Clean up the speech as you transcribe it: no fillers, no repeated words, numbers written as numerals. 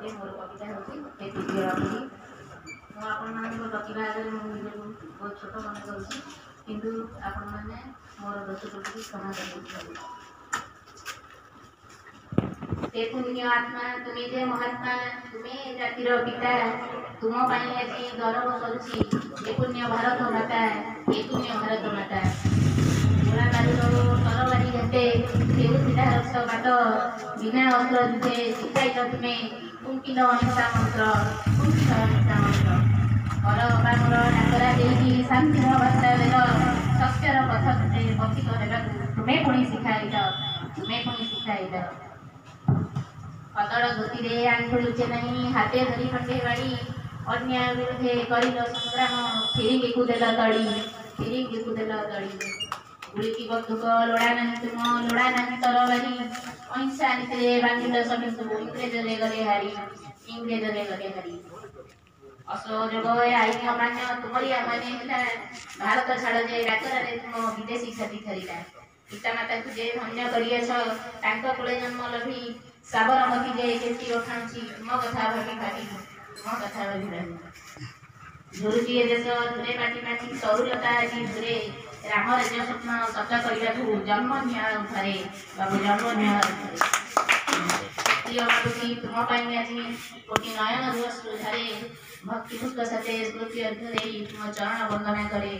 गोटे मोर कविता होती हे पीजी रखी मुझे प्रतिभा आगे मुझे बहुत छोट मन करूँ आपण मैंने मोर दोष को क्षमा कर पुण्य आत्मा तुम्हें जे महात्मा तुम्हें जातिर पिता तुम आज गौरव करुच्ची पुण्य भारत माता ये पुण्य भारत माता गोला बारूद तरबारी घाटे देउथिला रक्त बाट बिना अस्त्र युद्धे शिखाइल तुम्हें कुंकिल अहिंसा मंत्र घर अबामर डाकरा देकी शांतिर वार्ता देल सत्यर पथ पथित होगा तुम्हें पुणी शिखाइल कदड़ धोती आंखु लुचे नहीं हाथे धरी खंडे बाड़ी अन्याय विरुद्धे करिल संग्राम फिरिंगी को देल तड़ी गुड़िकी बंदूक लोड़ा नहीं तुम लोड़ा नहीं तरबारी अहिंसा नीति बांधिल सभी इंग्रेज गले हारी असहयोग आईन अमान्य तुमरी अमान्य भारत छाड़ जे डाकरा तुम विदेशी क्षति थरीला पितामाता को जे धन्य करिए जन्म लभी साबरमती जे केसी ओठाणुची मो कथा भाभी झुरुची देश दूरे पाटी तरुलता आदि दूरे राम राज्य स्वप्न सत करने जन्म न्याय घरे बाबू जन्म न्याय प्रिय मातुसी तुम आज कोटि नयन रुझारे भक्ति पुष्प सते स्मृति अर्घ तुम चरण वंदना करे